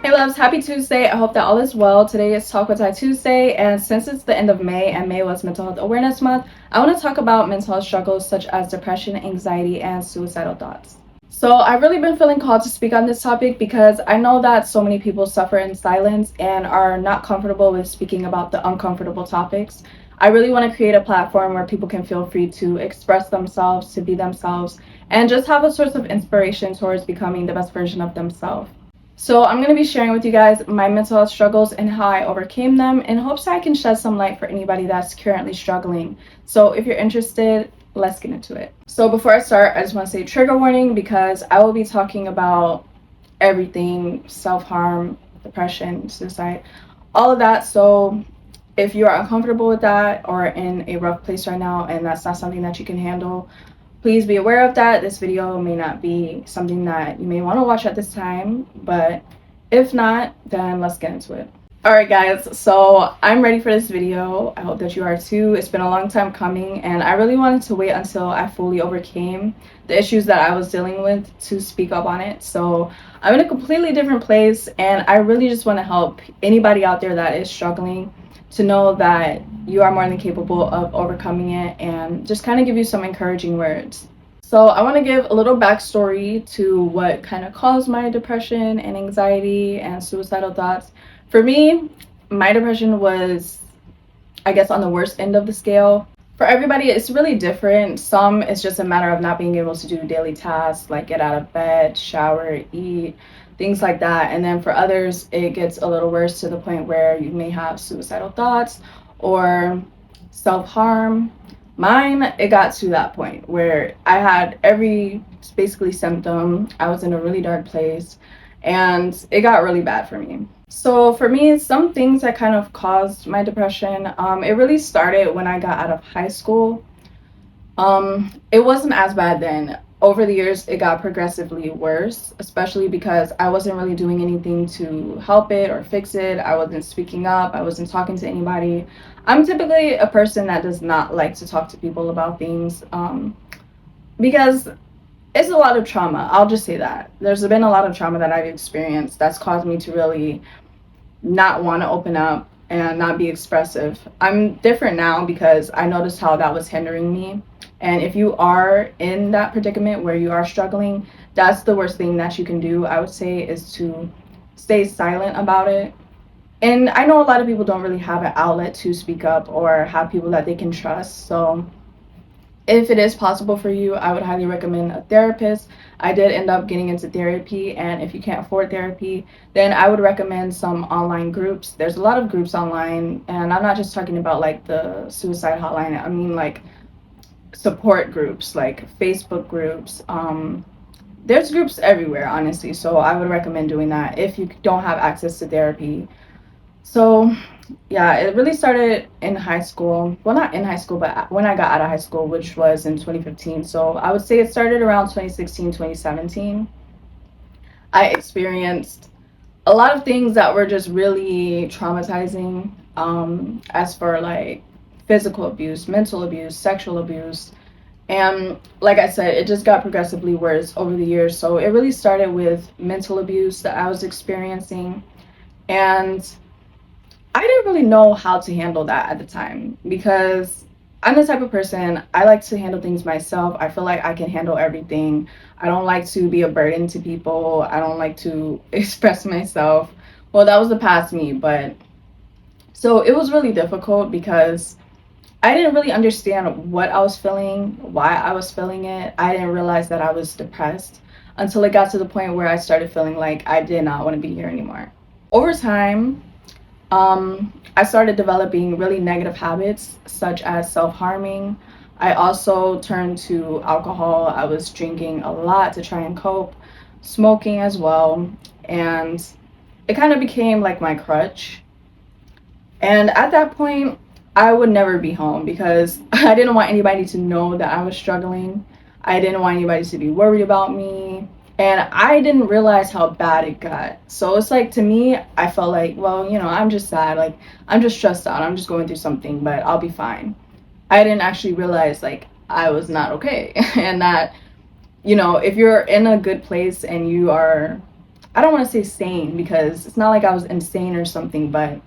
Hey loves, happy Tuesday. I hope that all is well. Today is Talk with Tyy Tuesday, and since it's the end of May and May was Mental Health Awareness Month, I want to talk about mental health struggles such as depression, anxiety, and suicidal thoughts. So I've really been feeling called to speak on this topic because I know that so many people suffer in silence and are not comfortable with speaking about the uncomfortable topics. I really want to create a platform where people can feel free to express themselves, to be themselves, and just have a source of inspiration towards becoming the best version of themselves. So I'm going to be sharing with you guys my mental health struggles and how I overcame them in hopes that I can shed some light for anybody that's currently struggling. So if you're interested, let's get into it. So before I start, I just want to say trigger warning because I will be talking about everything, self-harm, depression, suicide, all of that. So if you are uncomfortable with that or in a rough place right now and that's not something that you can handle, please be aware of that. This video may not be something that you may want to watch at this time, but if not, then let's get into it. Alright guys, so I'm ready for this video. I hope that you are too. It's been a long time coming and I really wanted to wait until I fully overcame the issues that I was dealing with to speak up on it. So I'm in a completely different place and I really just want to help anybody out there that is struggling to know that you are more than capable of overcoming it and just kind of give you some encouraging words. So I want to give a little backstory to what kind of caused my depression and anxiety and suicidal thoughts. For me, my depression was, I guess, on the worst end of the scale. For everybody, it's really different. Some, it's just a matter of not being able to do daily tasks like get out of bed, shower, eat, things like that. And then for others, it gets a little worse to the point where you may have suicidal thoughts or self-harm. Mine, it got to that point where I had every basically symptom. I was in a really dark place and it got really bad for me. So for me, some things that kind of caused my depression, it really started when I got out of high school. It wasn't as bad then. Over the years, it got progressively worse, especially because I wasn't really doing anything to help it or fix it. I wasn't speaking up. I wasn't talking to anybody. I'm typically a person that does not like to talk to people about things because it's a lot of trauma. I'll just say that. There's been a lot of trauma that I've experienced that's caused me to really not want to open up and not be expressive. I'm different now because I noticed how that was hindering me. And if you are in that predicament where you are struggling, that's the worst thing that you can do, I would say, is to stay silent about it. And I know a lot of people don't really have an outlet to speak up or have people that they can trust. So if it is possible for you, I would highly recommend a therapist. I did end up getting into therapy, and if you can't afford therapy, then I would recommend some online groups. There's a lot of groups online, and I'm not just talking about like the suicide hotline. I mean like support groups, like Facebook groups. There's groups everywhere, honestly, so I would recommend doing that if you don't have access to therapy. So yeah, it really started in high school. Well, not in high school, but when I got out of high school, which was in 2015. So I would say it started around 2016, 2017. I experienced a lot of things that were just really traumatizing, as for like physical abuse, mental abuse, sexual abuse. And like I said, it just got progressively worse over the years. So it really started with mental abuse that I was experiencing. And I didn't really know how to handle that at the time because I'm the type of person, I like to handle things myself. I feel like I can handle everything. I don't like to be a burden to people. I don't like to express myself. Well, that was the past me, but so it was really difficult because I didn't really understand what I was feeling, why I was feeling it. I didn't realize that I was depressed until it got to the point where I started feeling like I did not want to be here anymore. Over time, I started developing really negative habits such as self-harming. I also turned to alcohol. I was drinking a lot to try and cope, smoking as well, and it kind of became like my crutch. And at that point, I would never be home because I didn't want anybody to know that I was struggling. I didn't want anybody to be worried about me. And I didn't realize how bad it got. So it's like, to me, I felt like, well, I'm just sad. Like, I'm just stressed out. I'm just going through something, but I'll be fine. I didn't actually realize, like, I was not okay. And that, if you're in a good place and you are I don't want to say sane because it's not like I was insane or something, but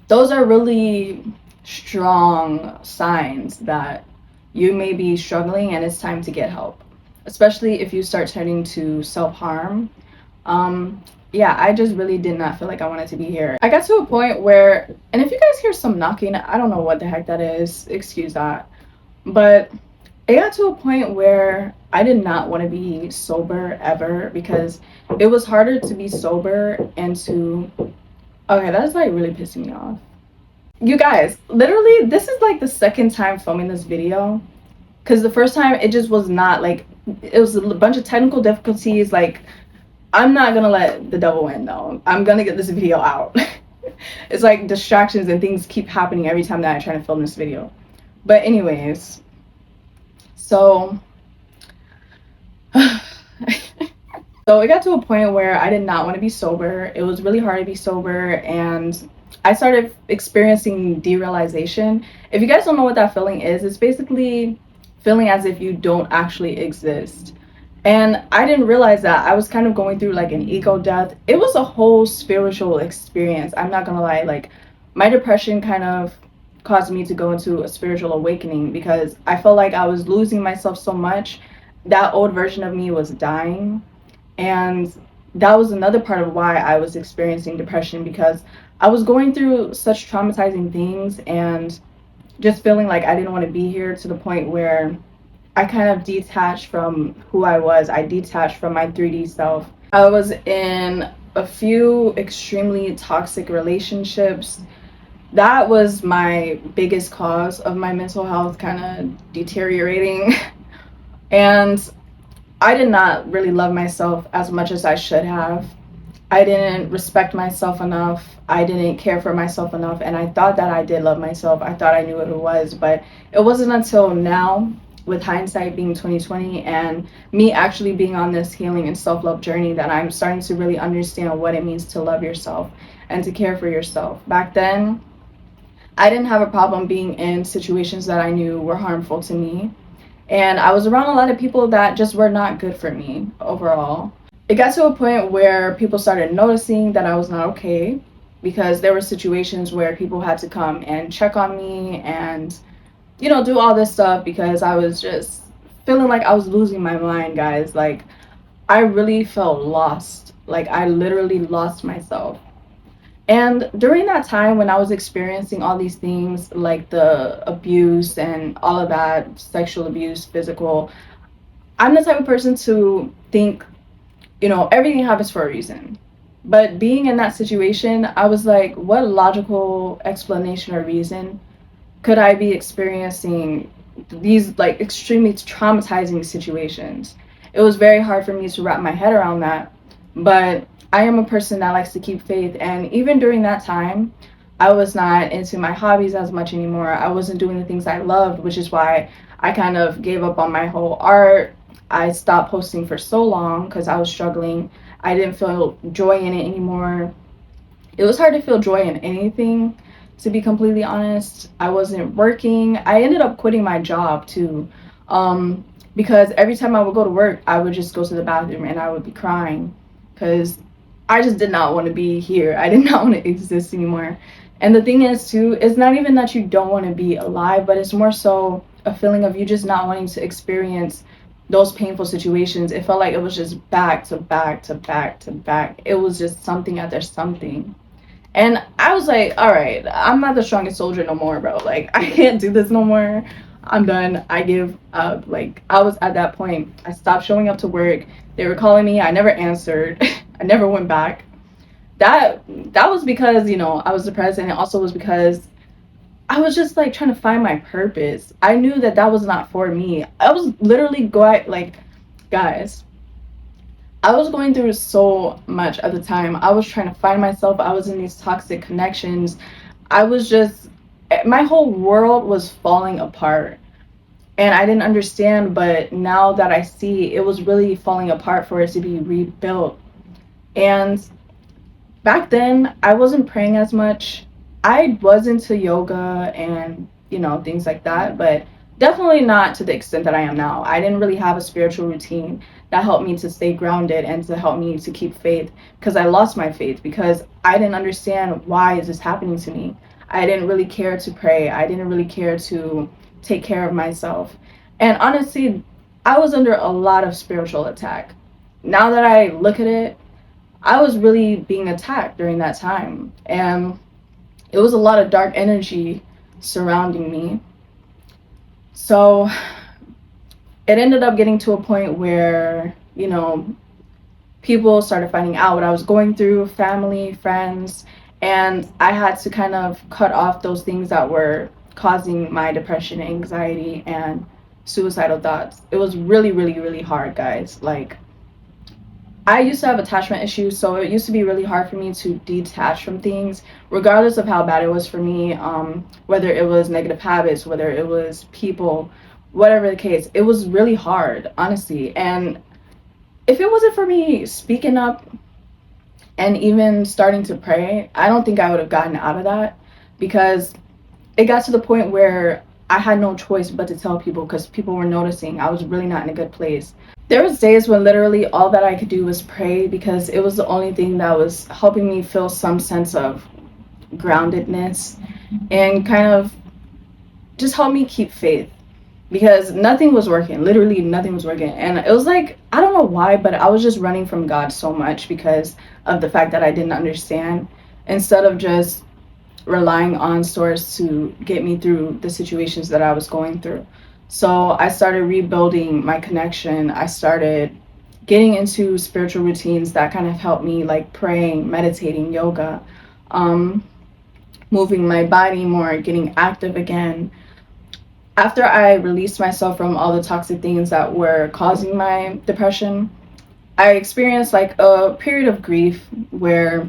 those are really strong signs that you may be struggling and it's time to get help, especially if you start turning to self-harm. um yeah, I just really did not feel like I wanted to be here. I got to a point where, and if you guys hear some knocking, I don't know what the heck that is, excuse that, but it got to a point where I did not want to be sober ever, because it was harder to be sober and to, okay, that's like really pissing me off. You guys, literally, this is like the second time filming this video, because the first time it just was not like, it was a bunch of technical difficulties. Like, I'm not gonna let the devil win though. I'm gonna get this video out. It's like distractions and things keep happening every time that I try to film this video. But anyways, so so it got to a point where I did not want to be sober. It was really hard to be sober, and I started experiencing derealization. If you guys don't know what that feeling is, it's basically feeling as if you don't actually exist. And I didn't realize that I was kind of going through like an ego death. It was a whole spiritual experience. I'm not gonna lie. Like, my depression kind of caused me to go into a spiritual awakening, because I felt like I was losing myself so much. That old version of me was dying. And that was another part of why I was experiencing depression, because I was going through such traumatizing things and just feeling like I didn't want to be here, to the point where I kind of detached from who I was. I detached from my 3D self. I was in a few extremely toxic relationships. That was my biggest cause of my mental health kind of deteriorating. And I did not really love myself as much as I should have. I didn't respect myself enough. I didn't care for myself enough. And I thought that I did love myself. I thought I knew what it was. But it wasn't until now, with hindsight being 2020 and me actually being on this healing and self-love journey, that I'm starting to really understand what it means to love yourself and to care for yourself. Back then, I didn't have a problem being in situations that I knew were harmful to me. And I was around a lot of people that just were not good for me overall. It got to a point where people started noticing that I was not okay, because there were situations where people had to come and check on me and, you know, do all this stuff, because I was just feeling like I was losing my mind, guys. Like, I really felt lost. Like, I literally lost myself. And during that time when I was experiencing all these things, like the abuse and all of that, sexual abuse, physical, I'm the type of person to think, you know, everything happens for a reason. But being in that situation, I was like, what logical explanation or reason could I be experiencing these like extremely traumatizing situations? It was very hard for me to wrap my head around that. But I am a person that likes to keep faith, and even during that time, I was not into my hobbies as much anymore. I wasn't doing the things I loved, which is why I kind of gave up on my whole art. I stopped posting for so long because I was struggling. I didn't feel joy in it anymore. It was hard to feel joy in anything, to be completely honest. I wasn't working. I ended up quitting my job too, because every time I would go to work, I would just go to the bathroom and I would be crying, because I just did not want to be here. I did not want to exist anymore. And the thing is too, it's not even that you don't want to be alive, but it's more so a feeling of you just not wanting to experience those painful situations. It felt like it was just back to back to back to back. It was just something after something. And I was like, all right, I'm not the strongest soldier no more, bro. Like, I can't do this no more. I'm done. I give up. Like, I was at that point. I stopped showing up to work. They were calling me. I never answered. I never went back. That was because, you know, I was depressed, and it also was because I was just like trying to find my purpose. I knew that that was not for me. I was literally going, like, guys, I was going through so much at the time. I was trying to find myself. I was in these toxic connections. I was just, my whole world was falling apart. And I didn't understand, but now that I see, it was really falling apart for it to be rebuilt. And back then, I wasn't praying as much. I was into yoga and, you know, things like that, but Definitely not to the extent that I am now. I didn't really have a spiritual routine that helped me to stay grounded and to help me to keep faith, because I lost my faith because I didn't understand why is this happening to me. I didn't really care to pray. I didn't really care to take care of myself. And honestly, I was under a lot of spiritual attack. Now that I look at it, I was really being attacked during that time. And it was a lot of dark energy surrounding me. So it ended up getting to a point where, people started finding out what I was going through, family, friends, and I had to kind of cut off those things that were causing my depression, anxiety, and suicidal thoughts. It was really, really, really hard, guys. Like, I used to have attachment issues, so it used to be really hard for me to detach from things, regardless of how bad it was for me, whether it was negative habits, whether it was people, whatever the case. It was really hard, honestly. And if it wasn't for me speaking up and even starting to pray, I don't think I would have gotten out of that, because it got to the point where I had no choice but to tell people, because people were noticing I was really not in a good place. There was days when literally all that I could do was pray, because it was the only thing that was helping me feel some sense of groundedness and kind of just help me keep faith, because nothing was working. Literally nothing was working. And it was like, I don't know why, but I was just running from God so much because of the fact that I didn't understand, instead of just relying on source to get me through the situations that I was going through. So I started rebuilding my connection. I started getting into spiritual routines that kind of helped me, like praying, meditating, yoga, um, moving my body more, getting active again. After I released myself from all the toxic things that were causing my depression, I experienced like a period of grief where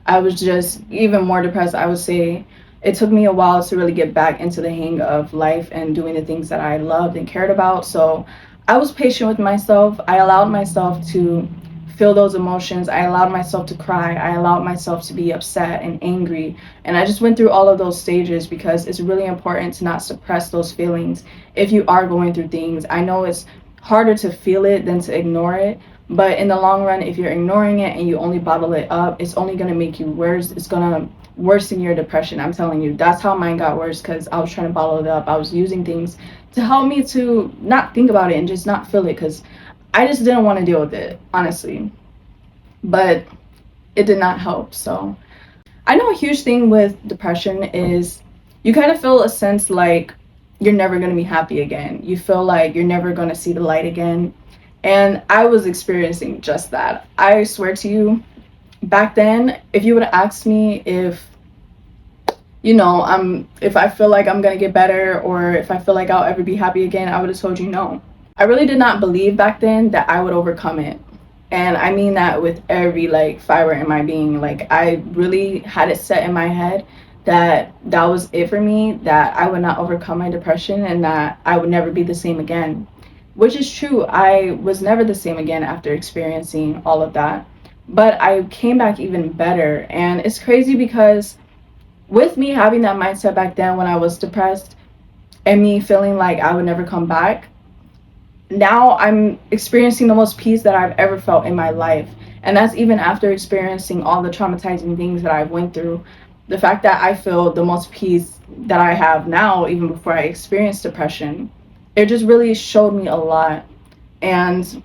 I was just even more depressed. I would say it took me a while to really get back into the hang of life and doing the things that I loved and cared about. So I was patient with myself. I allowed myself to feel those emotions. I allowed myself to cry. I allowed myself to be upset and angry. And I just went through all of those stages, because it's really important to not suppress those feelings if you are going through things. I know it's harder to feel it than to ignore it, but in the long run, if you're ignoring it and you only bottle it up, it's only going to make you worse. It's going to worsen your depression. I'm telling you, that's how mine got worse, because I was trying to bottle it up. I was using things to help me to not think about it and just not feel it, because I just didn't want to deal with it, honestly. But it did not help. So I know a huge thing with depression is you kind of feel a sense like you're never going to be happy again. You feel like you're never going to see the light again. And I was experiencing just that. I swear to you, back then, if you would have asked me if I feel like I'm gonna get better, or if I feel like I'll ever be happy again, I would have told you no. I really did not believe back then that I would overcome it. And I mean that with every like fiber in my being. Like, I really had it set in my head that that was it for me, that I would not overcome my depression and that I would never be the same again. Which is true. I was never the same again after experiencing all of that. But I came back even better. And it's crazy because with me having that mindset back then when I was depressed and me feeling like I would never come back, now I'm experiencing the most peace that I've ever felt in my life. And that's even after experiencing all the traumatizing things that I've went through. The fact that I feel the most peace that I have now, even before I experienced depression, it just really showed me a lot. And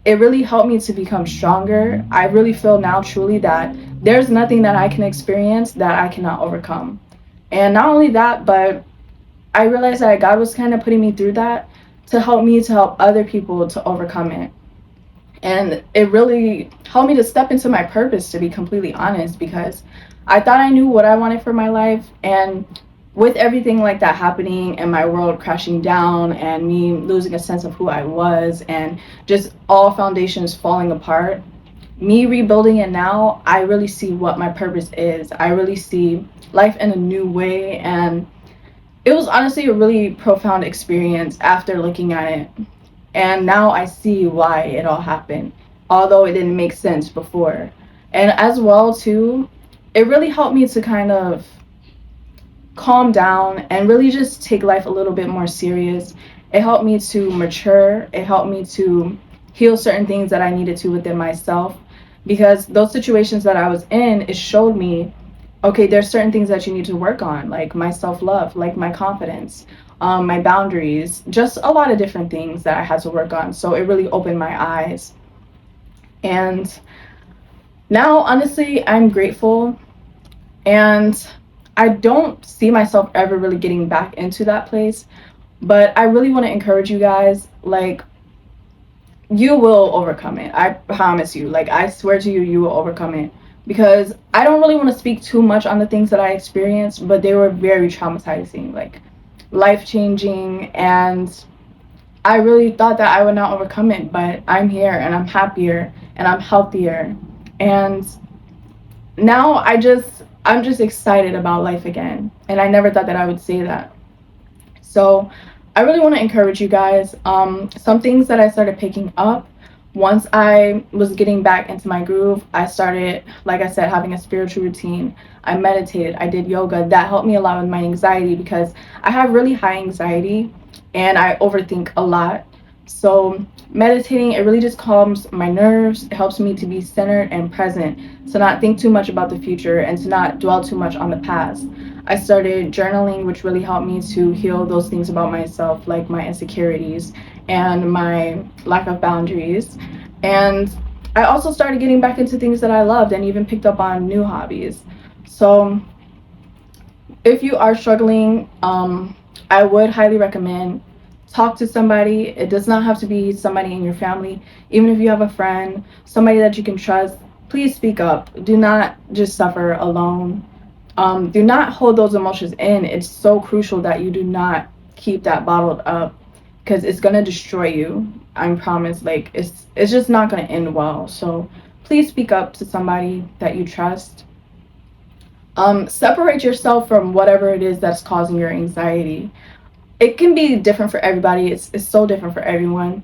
it really helped me to become stronger. I really feel now truly that there's nothing that I can experience that I cannot overcome. And not only that, but I realized that God was kind of putting me through that to help me to help other people to overcome it. And it really helped me to step into my purpose, to be completely honest, because I thought I knew what I wanted for my life. And with everything like that happening and my world crashing down and me losing a sense of who I was and just all foundations falling apart, me rebuilding it now, I really see what my purpose is. I really see life in a new way. And it was honestly a really profound experience after looking at it. And now I see why it all happened, although it didn't make sense before. And as well, too, it really helped me to kind of calm down and really just take life a little bit more serious. It helped me to mature. It helped me to heal certain things that I needed to within myself, because those situations that I was in, it showed me, okay, there's certain things that you need to work on, like my self-love, like my confidence, my boundaries, just a lot of different things that I had to work on. So it really opened my eyes. And now, honestly, I'm grateful, and I don't see myself ever really getting back into that place. But I really want to encourage you guys, like, you will overcome it. I promise you. Like, I swear to you, you will overcome it. Because I don't really want to speak too much on the things that I experienced, but they were very traumatizing, like life changing. And I really thought that I would not overcome it, but I'm here and I'm happier and I'm healthier. And now I'm just excited about life again. And I never thought that I would say that. So I really want to encourage you guys. Some things that I started picking up once I was getting back into my groove, I started, like I said, having a spiritual routine. I meditated, I did yoga. That helped me a lot with my anxiety, because I have really high anxiety and I overthink a lot. So meditating, it really just calms my nerves. It helps me to be centered and present, to not think too much about the future and to not dwell too much on the past. I started journaling, which really helped me to heal those things about myself, like my insecurities and my lack of boundaries. And I also started getting back into things that I loved and even picked up on new hobbies. So if you are struggling, I would highly recommend talk to somebody. It does not have to be somebody in your family. Even if you have a friend, somebody that you can trust, please speak up. Do not just suffer alone. Do not hold those emotions in. It's so crucial that you do not keep that bottled up, because it's gonna destroy you. I promise. Like, it's just not gonna end well. So please speak up to somebody that you trust. Separate yourself from whatever it is that's causing your anxiety. It can be different for everybody. It's so different for everyone.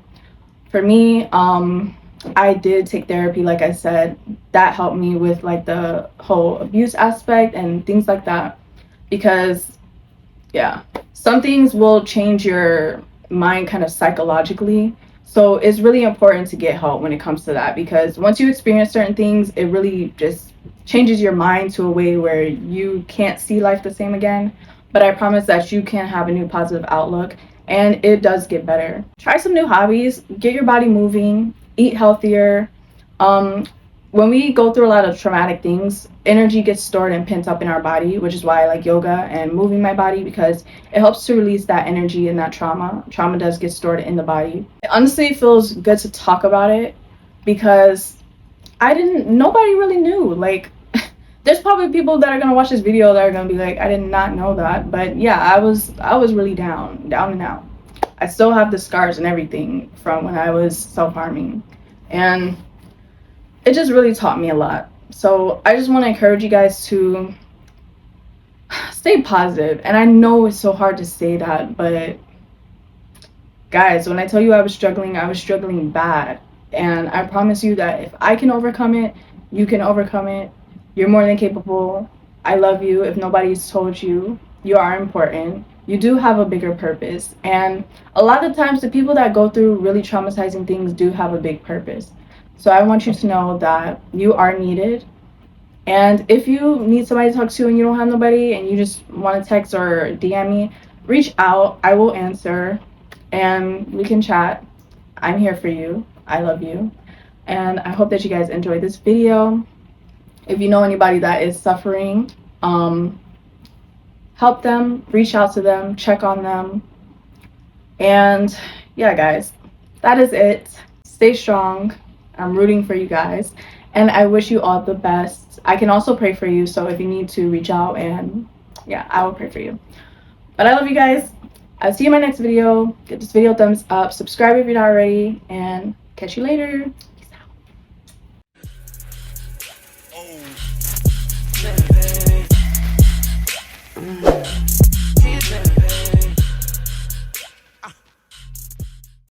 For me, I did take therapy, like I said. That helped me with like the whole abuse aspect and things like that. Because yeah, some things will change your mind kind of psychologically. So it's really important to get help when it comes to that, because once you experience certain things, it really just changes your mind to a way where you can't see life the same again. But I promise that you can have a new positive outlook, and it does get better. Try some new hobbies, get your body moving, eat healthier. Um, when we go through a lot of traumatic things, energy gets stored and pent up in our body, which is why I like yoga and moving my body, because it helps to release that energy and that trauma. Trauma does get stored in the body. It honestly feels good to talk about it, because nobody really knew. Like, there's probably people that are gonna watch this video that are gonna be like, I did not know that. But yeah, I was really down and out. I still have the scars and everything from when I was self-harming. And it just really taught me a lot. So I just want to encourage you guys to stay positive. And I know it's so hard to say that, but guys, when I tell you I was struggling bad. And I promise you that if I can overcome it, you can overcome it. You're more than capable. I love you. If nobody's told you, you are important. You do have a bigger purpose. And a lot of times, the people that go through really traumatizing things do have a big purpose. So I want you to know that you are needed. And if you need somebody to talk to and you don't have nobody and you just want to text or DM me, reach out. I will answer and we can chat. I'm here for you. I love you. And I hope that you guys enjoyed this video. If you know anybody that is suffering, help them, reach out to them, check on them. And yeah, guys, that is it. Stay strong. I'm rooting for you guys. And I wish you all the best. I can also pray for you. So if you need to reach out, and yeah, I will pray for you. But I love you guys. I'll see you in my next video. Give this video a thumbs up. Subscribe if you're not already. And catch you later. Peace out.